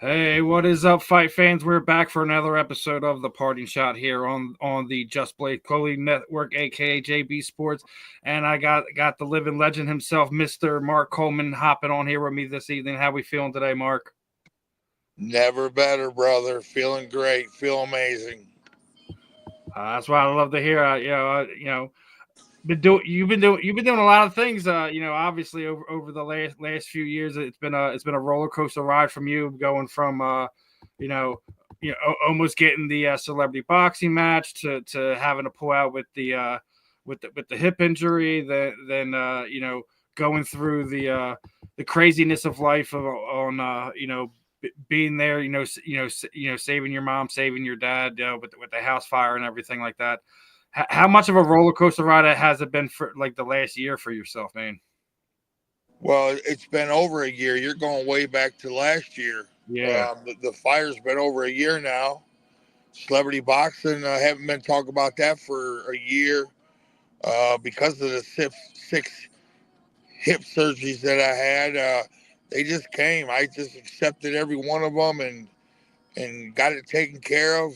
Hey, what is up, fight fans? We're back for another episode of the Parting Shot here on the Just Blade Clothing Network, aka JB Sports, and I got the living legend himself, Mister Mark Coleman, hopping on here with me this evening. How we feeling today, Mark? Never better, brother. Feeling great. Feel amazing. That's what I love to hear. You've been doing a lot of things. Obviously over the last few years, it's been a roller coaster ride from you going from you know almost getting the celebrity boxing match to having to pull out with the hip injury. Then going through the craziness of life on being there. Saving your mom, saving your dad with the house fire and everything like that. How much of a roller coaster ride has it been for like the last year for yourself, man? Well, it's been over a year. You're going way back to last year. Yeah, The fire's been over a year now. Celebrity boxing, I haven't been talking about that for a year because of the six hip surgeries that I had. They just came. I just accepted every one of them and got it taken care of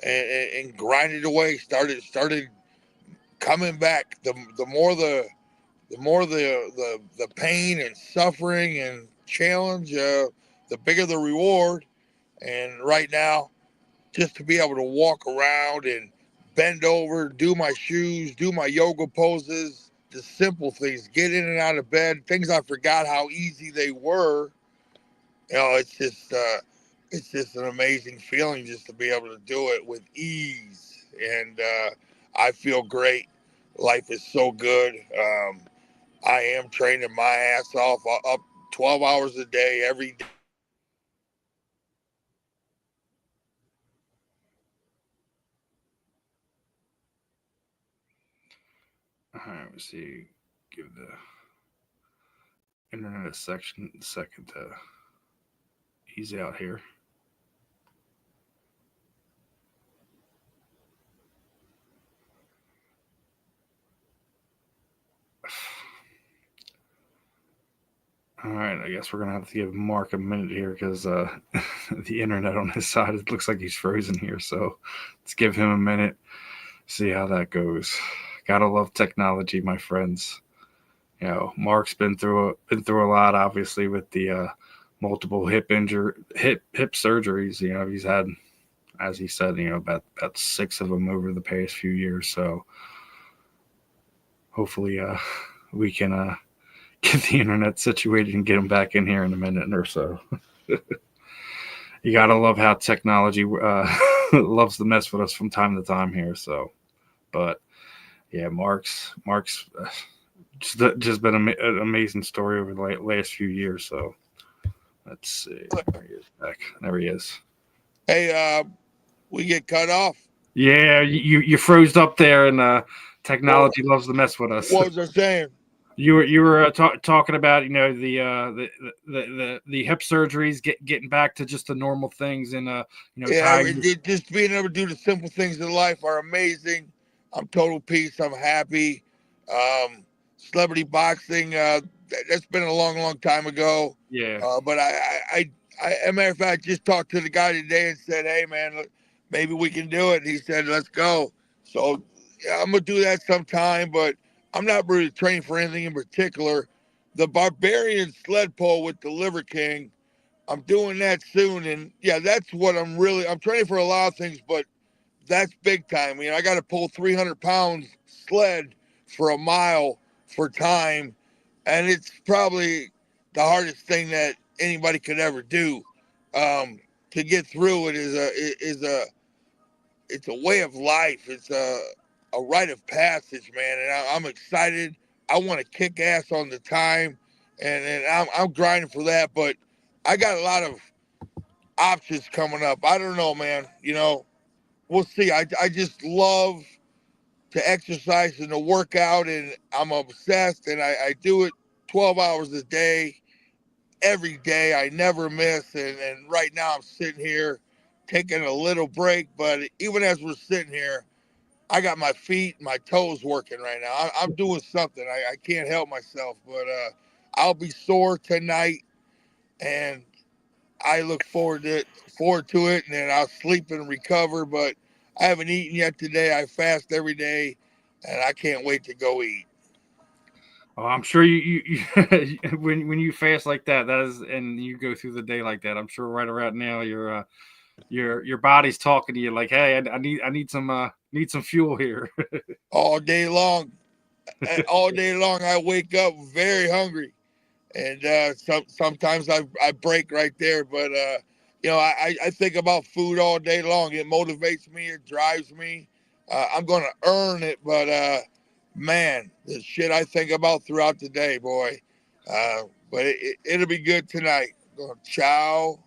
and grinded away. Started coming back. The more the pain and suffering and challenge, the bigger the reward. And right now, just to be able to walk around and bend over, do my shoes, do my yoga poses, the simple things, get in and out of bed, things I forgot how easy they were. It's just an amazing feeling just to be able to do it with ease. And I feel great. Life is so good. I am training my ass off up 12 hours a day every day. all right, let me see. Give the internet a second to ease out here. All right, I guess we're gonna have to give Mark a minute here because the internet on his side, it looks like he's frozen here. So let's give him a minute, see how that goes. Gotta love technology, my friends. Mark's been through a lot, obviously, with the multiple hip surgeries. He's had, as he said, about six of them over the past few years. So hopefully, we can get the internet situated and get him back in here in a minute or so. You gotta love how technology loves to mess with us from time to time here. So, but yeah, Mark's just been an amazing story over the last few years. So let's see. There he is back. There he is. Hey, we get cut off. Yeah, you froze up there, and Well, technology loves to mess with us. what was I saying? You were talking about the hip surgeries, getting back to just the normal things, and Yeah, tying. just being able to do the simple things in life are amazing. I'm total peace. I'm happy. Celebrity boxing, that's been a long, long time ago. Yeah. But as a matter of fact, just talked to the guy today and said, "Hey, man, look, maybe we can do it." And he said, "Let's go." So yeah, I'm gonna do that sometime, but I'm not really training for anything in particular. The Barbarian sled pull with the Liver King, I'm doing that soon, and yeah, that's what I'm training for a lot of things, but that's big time. I got to pull 300 pounds sled for a mile for time, and it's probably the hardest thing that anybody could ever do. To get through it it's a way of life. It's a rite of passage, man, and I'm excited. I want to kick ass on the time, and I'm grinding for that, but I got a lot of options coming up. I don't know, man. We'll see. I just love to exercise and to work out, and I'm obsessed, and I do it 12 hours a day, every day. I never miss, and right now I'm sitting here taking a little break, but even as we're sitting here, I got my feet, my toes working right now. I'm doing something. I can't help myself, but I'll be sore tonight, and I look forward to it, and then I'll sleep and recover. But I haven't eaten yet today. I fast every day, and I can't wait to go eat. Oh, I'm sure you when you fast like that is, and you go through the day like that. I'm sure right around now your body's talking to you like, hey, I need some fuel here. All day long, all day long, I wake up very hungry, and sometimes I break right there. But I think about food all day long. It motivates me. It drives me. I'm gonna earn it, but man, the shit I think about throughout the day, boy. But it'll be good tonight. Gonna chow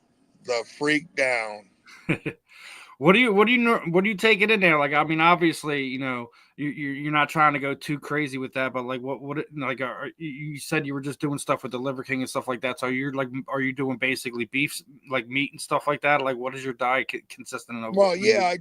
the freak down. What do you take it in there? Like, I mean, obviously, you're not trying to go too crazy with that, but like, like, you said you were just doing stuff with the Liver King and stuff like that. So are you doing basically beef, like meat and stuff like that? Like, what is your diet consistent of? Well, yeah,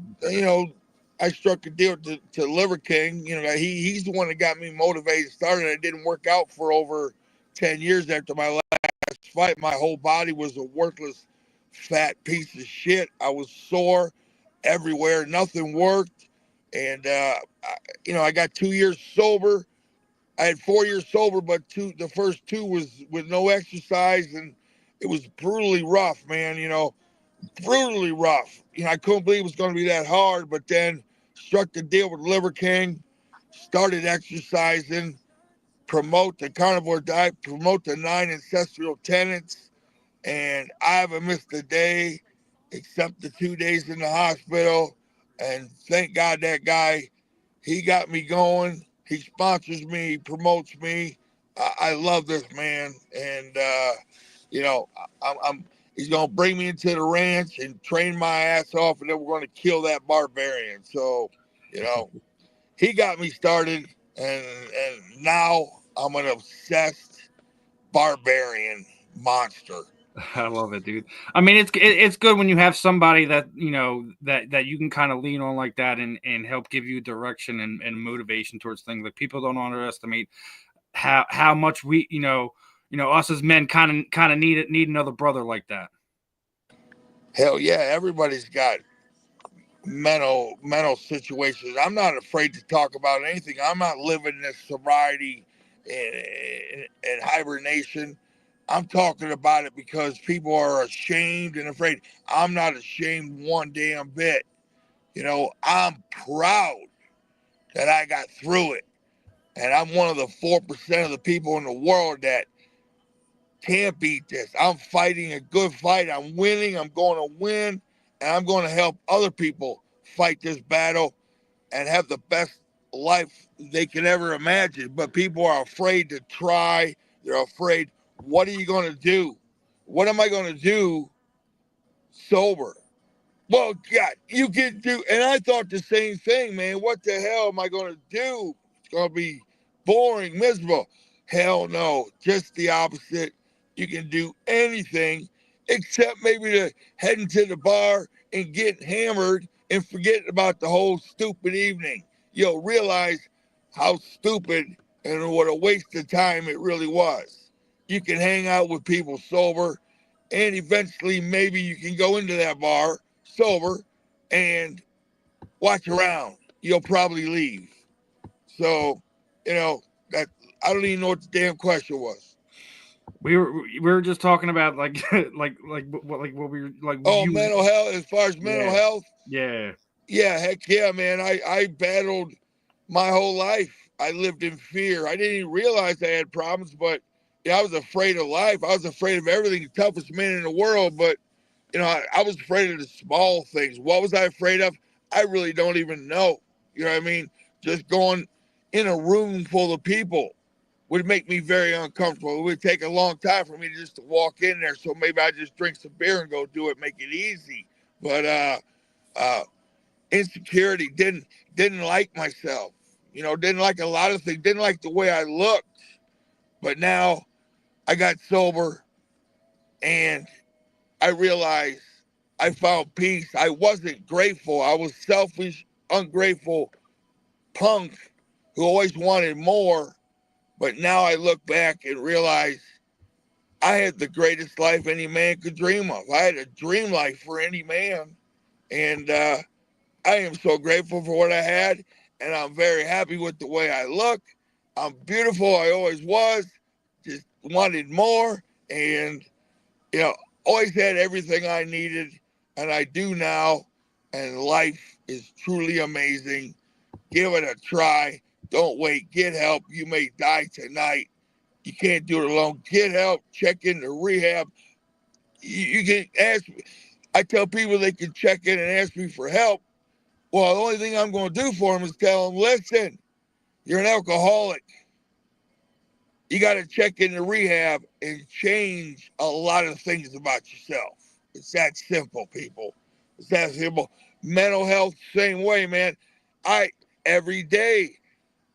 I struck a deal to Liver King. He's the one that got me motivated. Started. It didn't work out for over 10 years after my last fight. My whole body was a worthless, fat piece of shit. I was sore everywhere. Nothing worked, and I got 2 years sober. I had 4 years sober, but the first two was with no exercise, and it was brutally rough, man. Brutally rough. I couldn't believe it was going to be that hard, but then struck the deal with Liver King, started exercising, promote the carnivore diet, promote the 9 ancestral tenets, and I haven't missed a day except the 2 days in the hospital. And thank God that guy, he got me going. He sponsors me, he promotes me. I love this man, and you know, I'm he's gonna bring me into the ranch and train my ass off, and then we're gonna kill that barbarian. So, you know, he got me started, and now I'm an obsessed barbarian monster. I love it, dude. I mean, it's good when you have somebody that that you can kind of lean on like that and help give you direction and motivation towards things. Like people don't underestimate how much we us as men kind of need another brother like that. Hell yeah, everybody's got mental situations. I'm not afraid to talk about anything. I'm not living this sobriety and hibernation. I'm talking about it because people are ashamed and afraid. I'm not ashamed one damn bit. I'm proud that I got through it. And I'm one of the 4% of the people in the world that can't beat this. I'm fighting a good fight. I'm winning. I'm going to win. And I'm going to help other people fight this battle and have the best life they can ever imagine. But people are afraid to try. They're afraid, what are you going to do? What am I going to do sober? Well, God, you can do. And I thought the same thing, man. What the hell am I going to do? It's going to be boring, miserable. Hell no. Just the opposite. You can do anything except maybe to heading to the bar and getting hammered and forgetting about the whole stupid evening. You'll realize how stupid and what a waste of time it really was. You can hang out with people sober, and eventually maybe you can go into that bar sober and watch around. You'll probably leave. So, that I don't even know what the damn question was. We were just talking about like what we were like Oh, you. mental health. As far as mental Yeah, health, yeah. yeah, heck yeah, man. I battled my whole life. I lived in fear. I didn't even realize I had problems, but yeah, I was afraid of life. I was afraid of everything. The toughest man in the world, but I was afraid of the small things. What was I afraid of? I really don't even know. You know what I mean? Just going in a room full of people would make me very uncomfortable. It would take a long time for me to walk in there. So maybe I just drink some beer and go do it, make it easy. But uh, insecurity, didn't like myself. Didn't like a lot of things. Didn't like the way I looked. But now I got sober, and I realized I found peace. I wasn't grateful. I was selfish, ungrateful punk who always wanted more. But now I look back and realize I had the greatest life any man could dream of. I had a dream life for any man. And I am so grateful for what I had. And I'm very happy with the way I look. I'm beautiful. I always was. Just wanted more. And, you know, always had everything I needed. And I do now. And life is truly amazing. Give it a try. Don't wait. Get help. You may die tonight. You can't do it alone. Get help. Check into rehab. You can ask. I tell people they can check in and ask me for help. Well, the only thing I'm going to do for them is tell them, listen, you're an alcoholic. You got to check into rehab and change a lot of things about yourself. It's that simple, people. It's that simple. Mental health, same way, man. Every day,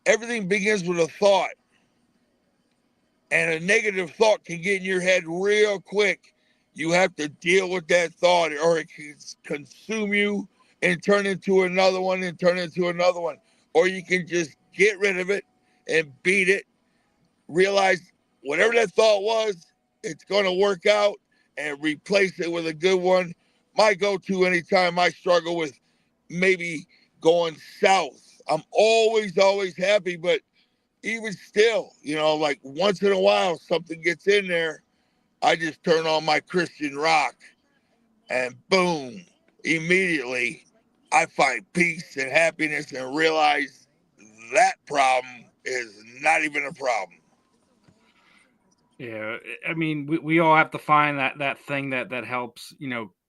everything begins with a thought. And a negative thought can get in your head real quick. You have to deal with that thought or it can consume you and turn into another one and turn into another one. Or you can just get rid of it and beat it. Realize whatever that thought was, it's going to work out and replace it with a good one. My go-to anytime I struggle with maybe going south, I'm always happy, but even still, you know, like once in a while something gets in there, I just turn on my Christian rock and boom, immediately I find peace and happiness and realize that problem is not even a problem. Yeah, I mean, we all have to find that thing that helps,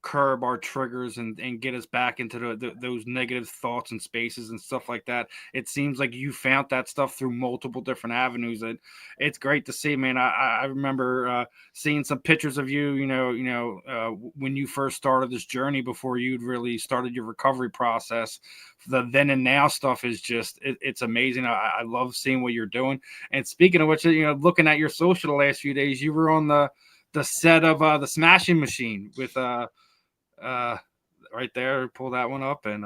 curb our triggers and get us back into those negative thoughts and spaces and stuff like that. It seems like you found that stuff through multiple different avenues, and it's great to see, man. I remember seeing some pictures of you, when you first started this journey before you'd really started your recovery process. The then and now stuff is just it's amazing. I love seeing what you're doing. And speaking of which, looking at your social the last few days, you were on the set of the Smashing Machine with uh right there. Pull that one up, and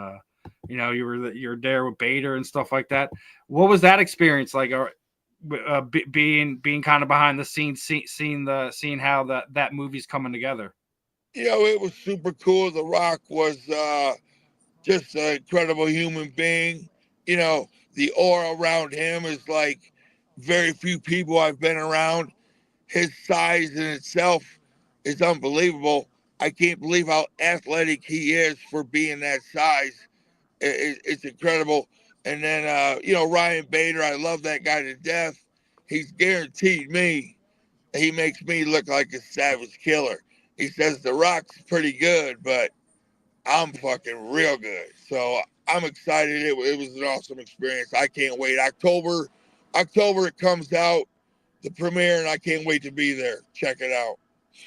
you're there with Bader and stuff like that. What was that experience like? Being kind of behind the scenes, seeing how that movie's coming together. You know, it was super cool. The Rock was just an incredible human being. You know, the aura around him is like very few people I've been around. His size in itself is unbelievable. I can't believe how athletic he is for being that size. It's incredible. And then, Ryan Bader, I love that guy to death. He's guaranteed me. He makes me look like a savage killer. He says The Rock's pretty good, but I'm fucking real good. So I'm excited. It was an awesome experience. I can't wait. October it comes out, the premiere, and I can't wait to be there. Check it out.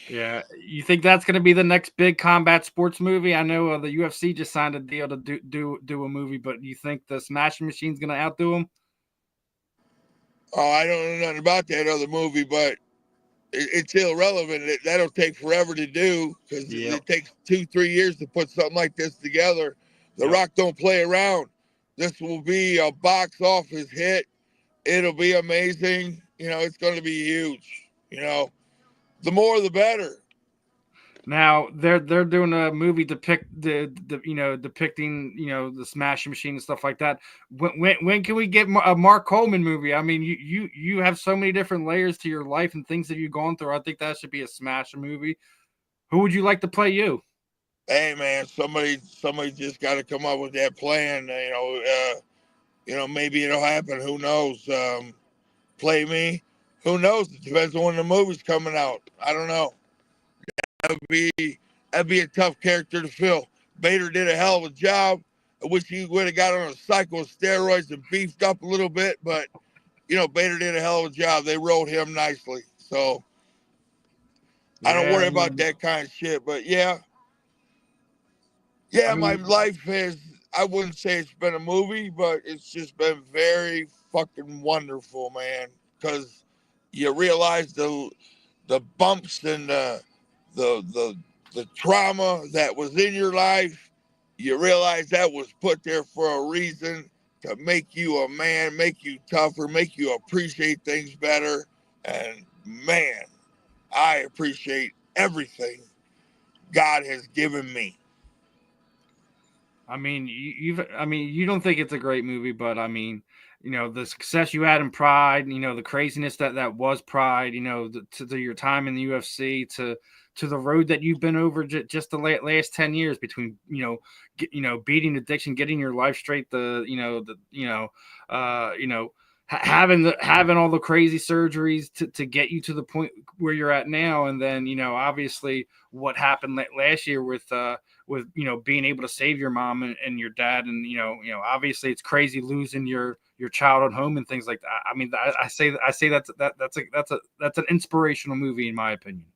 Yeah, you think that's going to be the next big combat sports movie? I know the UFC just signed a deal to do a movie, but you think the Smashing Machine's going to outdo them? Oh, I don't know nothing about that other movie, but it's irrelevant. That'll take forever to do because Yep. it takes 2-3 years to put something like this together. The Yep. Rock don't play around. This will be a box office hit. It'll be amazing. You know, it's going to be huge. You know, the more the better. Now they're doing a movie depicting the Smashing Machine and stuff like that. When can we get a Mark Coleman movie? I mean, you have so many different layers to your life and things that you've gone through. I think that should be a Smash movie. Who would you like to play you? Hey man, somebody just got to come up with that plan. Maybe it'll happen. Who knows? Play me. Who knows? It depends on when the movie's coming out. I don't know. That'd be a tough character to fill. Bader did a hell of a job. I wish he would have got on a cycle of steroids and beefed up a little bit, but Bader did a hell of a job. They wrote him nicely. So I don't Yeah, worry about that kind of shit. But yeah, I my mean, life has, I wouldn't say it's been a movie, but it's just been very fucking wonderful, man. Because you realize the bumps and the the trauma that was in your life, you realize that was put there for a reason to make you a man, make you tougher, make you appreciate things better. And man, I appreciate everything God has given me. I mean, you don't think it's a great movie, but I mean, the success you had in Pride, the craziness that was Pride, to your time in the UFC, to the road that you've been over just the last 10 years between, beating addiction, getting your life straight, having all the crazy surgeries to get you to the point where you're at now, and then obviously what happened last year with being able to save your mom and your dad, and obviously it's crazy losing your childhood home and things like that. I mean, I say that's an inspirational movie in my opinion.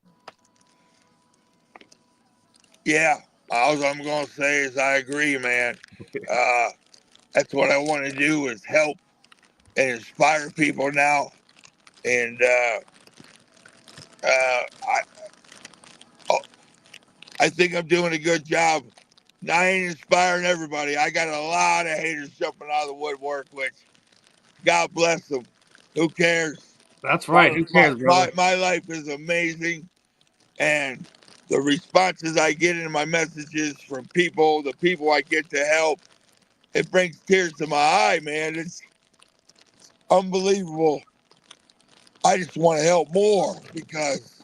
Yeah, all I'm gonna say is I agree, man. That's what I want to do, is help and inspire people now. And I, oh, I think I'm doing a good job. Now, I ain't inspiring everybody. I got a lot of haters jumping out of the woodwork, which God bless them. Who cares? That's right. Who cares, brother? My life is amazing, and the responses I get in my messages from people, the people I get to help, it brings tears to my eye, man. It's unbelievable. I just want to help more because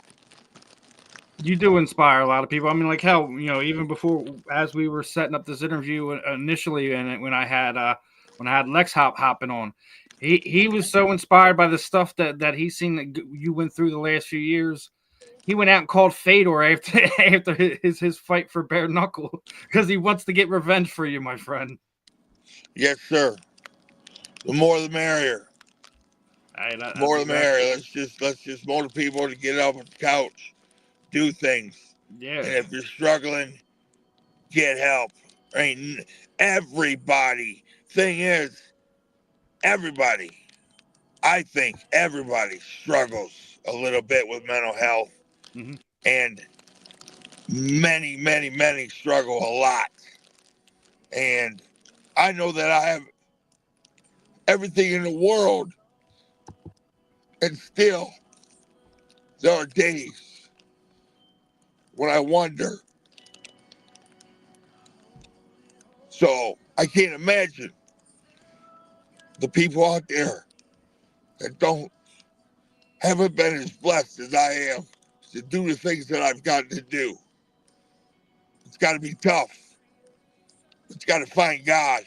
You do inspire a lot of people. I mean, like hell, even before, as we were setting up this interview initially, and when I had Lex hopping on, he was so inspired by the stuff that he's seen that you went through the last few years. He went out and called Fedor after his fight for bare knuckle because he wants to get revenge for you, my friend. yes, sir. The more the merrier. Hey, More that's the merrier. exactly. Let's just motivate people to get off the couch, do things. Yeah. And if you're struggling, get help. I mean, everybody. Thing is, everybody. I think everybody struggles a little bit with mental health, Mm-hmm. and many struggle a lot. And I know that I have everything in the world, and still there are days when I wonder. So I can't imagine the people out there that haven't been as blessed as I am to do the things that I've gotten to do. It's got to be tough. It's got to find God,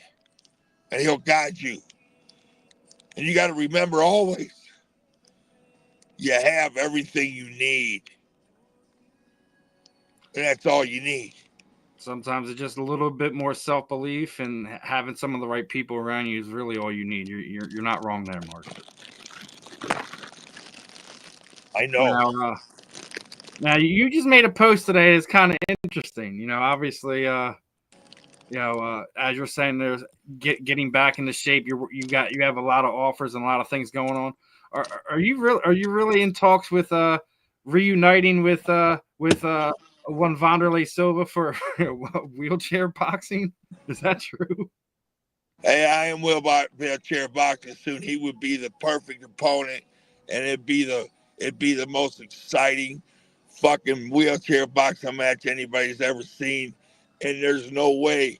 and He'll guide you. And you got to remember always, you have everything you need, and that's all you need. Sometimes it's just a little bit more self belief, and having some of the right people around you is really all you need. You're not wrong there, Mark. I know. Now you just made a post today. It's kind of interesting. Obviously, as you're saying, there's getting back into shape. You have a lot of offers and a lot of things going on. Are you really in talks with reuniting with one Wanderlei Silva for wheelchair boxing? Is that true? Hey, I am wheelchair boxing soon. He would be the perfect opponent, and it'd be the most exciting fucking wheelchair boxing match anybody's ever seen. And there's no way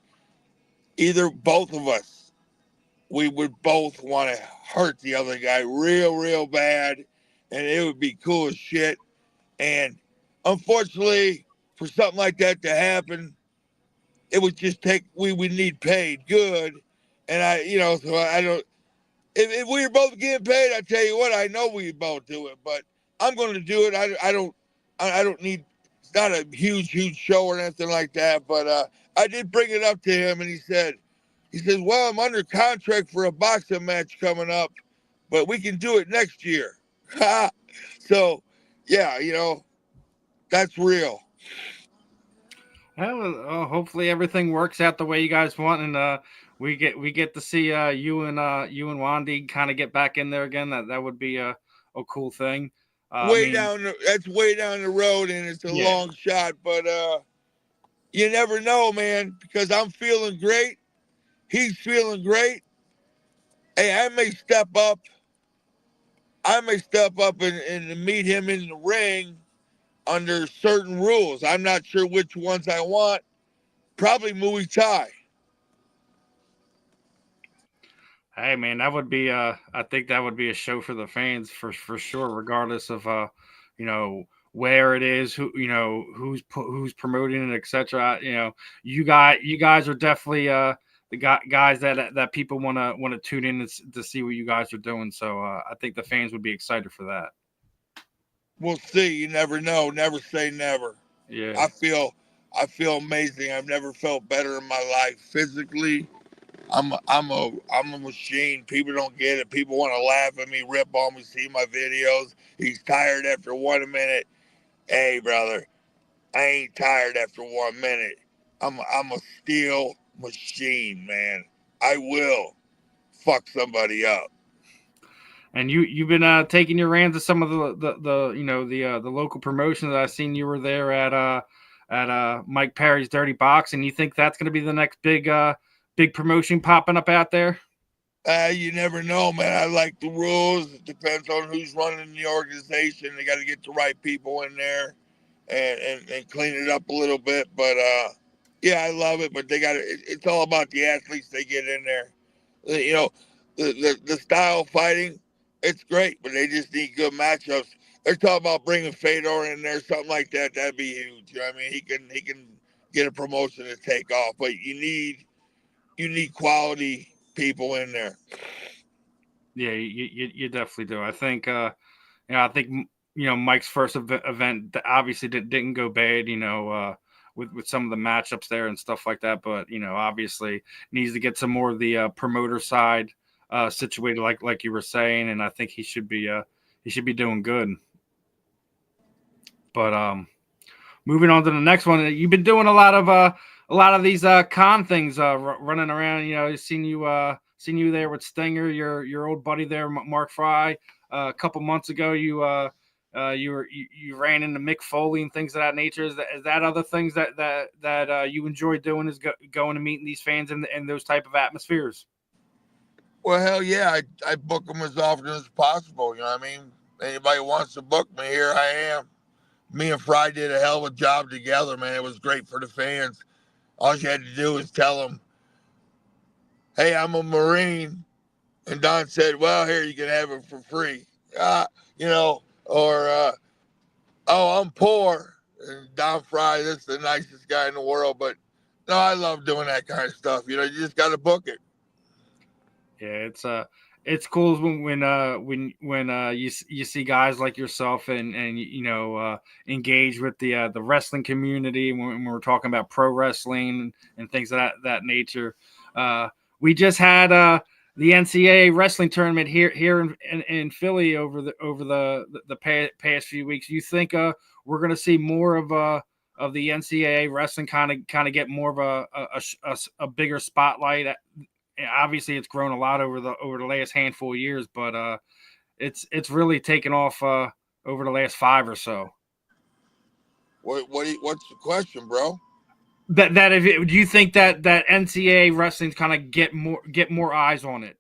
both of us, we would both want to hurt the other guy real bad, and it would be cool as shit. And unfortunately, for something like that to happen, it would just we would need paid good. And so I don't, if we were both getting paid, I tell you what, I know we'd both do it, but I'm going to do it. I don't need, it's not a huge show or anything like that, but I did bring it up to him, and he said, well, I'm under contract for a boxing match coming up, but we can do it next year. So, yeah, that's real. Well, hopefully everything works out the way you guys want, and we get to see you and Wandy kind of get back in there again. That would be a cool thing. I mean, That's way down the road, and it's a yeah. long shot, but you never know, man, because I'm feeling great. He's feeling great. Hey, I may step up. I may step up and meet him in the ring, under certain rules. I'm not sure which ones I want. Probably Muay Thai. Hey man, that would be I think that would be a show for the fans for sure, regardless of where it is, who who's promoting it, etc. You guys are definitely the guys that people want to tune in to see what you guys are doing. So I think the fans would be excited for that. We'll see. You never know. Never say never. Yeah. I feel amazing. I've never felt better in my life physically. I'm a machine. People don't get it. People want to laugh at me, rip on me, see my videos. He's tired after 1 minute. Hey, brother, I ain't tired after 1 minute. I'm a steel machine, man. I will fuck somebody up. And you've been taking your reins to some of the local promotions. I seen you were there at Mike Perry's Dirty Boxing. You think that's going to be the next big promotion popping up out there? You never know, man. I like the rules. It depends on who's running the organization. They got to get the right people in there and clean it up a little bit. But yeah, I love it. But they got it's all about the athletes they get in there. You know, the style of fighting, it's great, but they just need good matchups. They're talking about bringing Fedor in there, something like that. That'd be huge. You know what I mean? He can get a promotion to take off, but you need quality people in there. Yeah, you definitely do. I think I think Mike's first event obviously didn't go bad. With some of the matchups there and stuff like that, but obviously needs to get some more of the promoter side situated, like you were saying, and I think he should be doing good. But moving on to the next one, you've been doing a lot of these con things, running around. Seen you there with Stinger, your old buddy there, Mark Fry. A couple months ago, you ran into Mick Foley and things of that nature. Is that other things that you enjoy doing? Is going and meeting these fans in those type of atmospheres? Well, hell yeah, I book them as often as possible. You know what I mean? Anybody wants to book me, here I am. Me and Fry did a hell of a job together, man. It was great for the fans. All you had to do was tell them, hey, I'm a Marine. And Don said, well, here, you can have it for free. Or, oh, I'm poor. And Don Fry, that's the nicest guy in the world. But no, I love doing that kind of stuff. You just got to book it. Yeah, it's cool when you see guys like yourself and engage with the wrestling community when we're talking about pro wrestling and things of that nature. We just had the NCAA wrestling tournament here in Philly over the past few weeks. You think we're going to see more of the NCAA wrestling kind of get more of a bigger spotlight? Obviously, it's grown a lot over the last handful of years, but it's really taken off over the last 5 or so. What's the question, bro? That do you think that NCAA wrestling kind of get more eyes on it?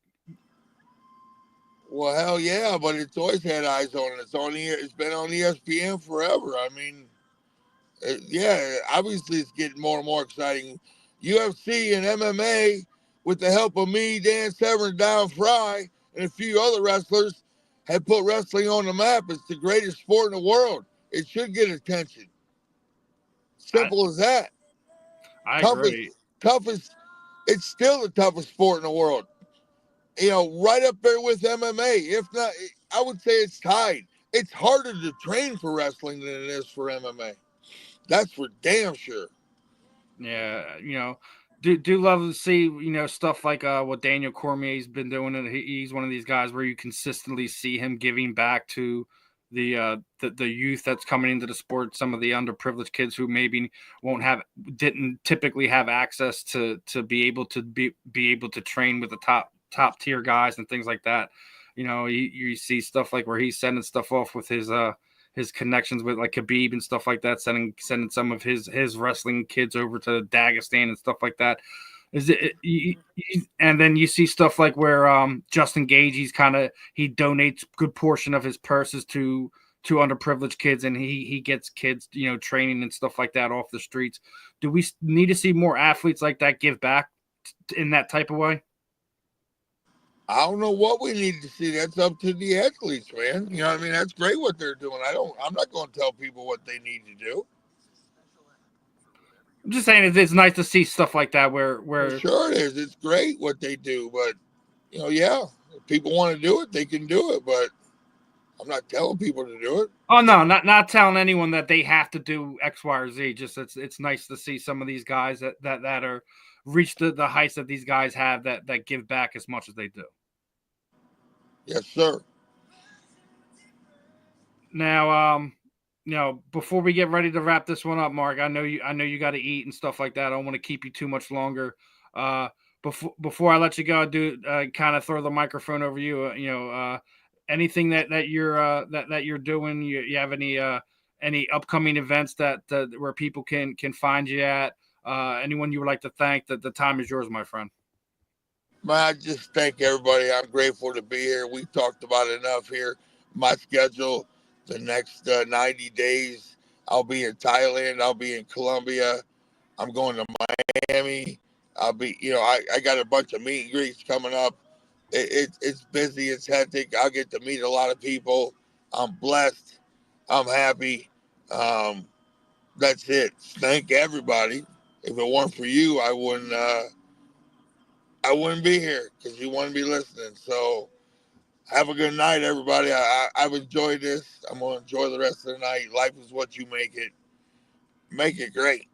Well, hell yeah, but it's always had eyes on it. It's been on ESPN forever. I mean, yeah, obviously it's getting more and more exciting. UFC and MMA, with the help of me, Dan Severn, Don Fry, and a few other wrestlers, have put wrestling on the map. It's the greatest sport in the world. It should get attention. Simple as that. I agree. Toughest. It's still the toughest sport in the world. Right up there with MMA. If not, I would say it's tied. It's harder to train for wrestling than it is for MMA. That's for damn sure. Yeah, do love to see stuff like what Daniel Cormier's been doing, and he's one of these guys where you consistently see him giving back to the youth that's coming into the sport, some of the underprivileged kids who maybe didn't typically have access to be able to train with the top tier guys and things like that. You see stuff like where he's sending stuff off with his connections with like Khabib and stuff like that, sending some of his wrestling kids over to Dagestan and stuff like that. And then you see stuff like where Justin Gage, he donates a good portion of his purses to underprivileged kids, and he gets kids, training and stuff like that off the streets. Do we need to see more athletes like that give back in that type of way? I don't know what we need to see. That's up to the athletes, man. You know what I mean? That's great what they're doing. I'm not going to tell people what they need to do. I'm just saying it's nice to see stuff like that where Well, sure it is. It's great what they do, but yeah, if people want to do it, they can do it, but I'm not telling people to do it. Oh no, not telling anyone that they have to do X, Y, or Z. Just it's nice to see some of these guys that are reach the heights that these guys have that give back as much as they do. Yes, sir. Now, before we get ready to wrap this one up, Mark, I know you got to eat and stuff like that. I don't want to keep you too much longer. Before I let you go, I do kind of throw the microphone over you. Anything that you're doing? You have any upcoming events that where people can find you at? Anyone you would like to thank? That the time is yours, my friend. Man, I just thank everybody. I'm grateful to be here. We talked about it enough here. My schedule, the next 90 days, I'll be in Thailand. I'll be in Colombia. I'm going to Miami. I'll be, I got a bunch of meet and greets coming up. It's busy. It's hectic. I'll get to meet a lot of people. I'm blessed. I'm happy. That's it. Thank everybody. If it weren't for you, I wouldn't be here because you wouldn't be listening. So have a good night, everybody. I've enjoyed this. I'm going to enjoy the rest of the night. Life is what you make it. Make it great.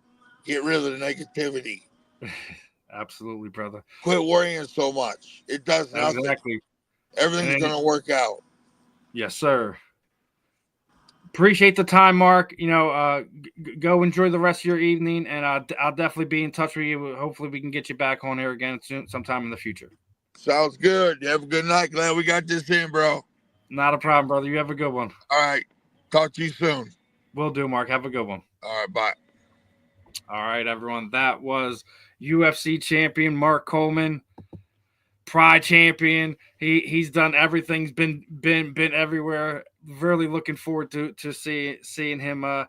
Get rid of the negativity. Absolutely, brother. Quit worrying so much. It does nothing. Exactly. Everything's going to work out. Yes, sir. Appreciate the time, Mark. Go enjoy the rest of your evening, and I'll definitely be in touch with you. Hopefully, we can get you back on here again sometime in the future. Sounds good. You have a good night. Glad we got this in, bro. Not a problem, brother. You have a good one. All right. Talk to you soon. Will do, Mark. Have a good one. All right. Bye. All right, everyone. That was UFC champion Mark Coleman, Pride champion. He's done everything. He's been everywhere. Really looking forward to seeing him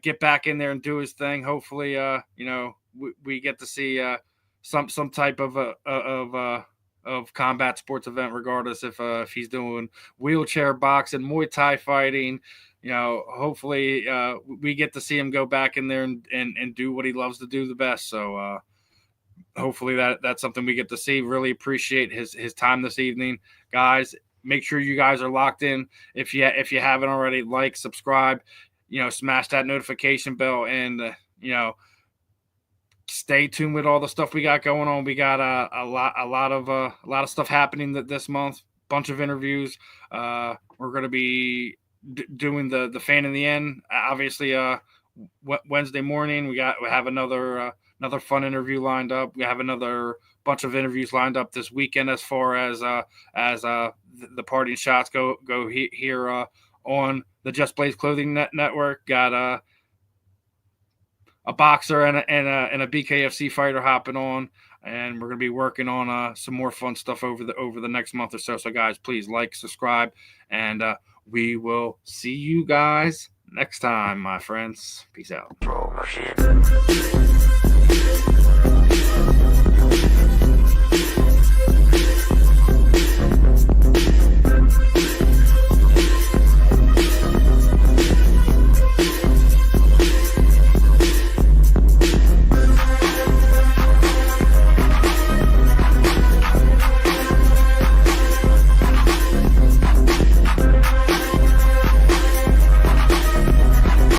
get back in there and do his thing. Hopefully, we get to see some type of combat sports event, regardless if he's doing wheelchair boxing, Muay Thai fighting. Hopefully we get to see him go back in there and do what he loves to do the best. So hopefully that's something we get to see. Really appreciate his time this evening, guys. Make sure you guys are locked in. If you haven't already, like, subscribe, smash that notification bell, and stay tuned with all the stuff we got going on. We got a lot of stuff happening this month. Bunch of interviews. We're going to be doing the fan in the end. Obviously, Wednesday morning we have another fun interview lined up. We have another bunch of interviews lined up this weekend as far as the parting shots go here on the Just Blaze Clothing Network. Got a boxer and a BKFC fighter hopping on, and we're going to be working on some more fun stuff over the next month or so. So guys, please like, subscribe, and we will see you guys next time, my friends. Peace out.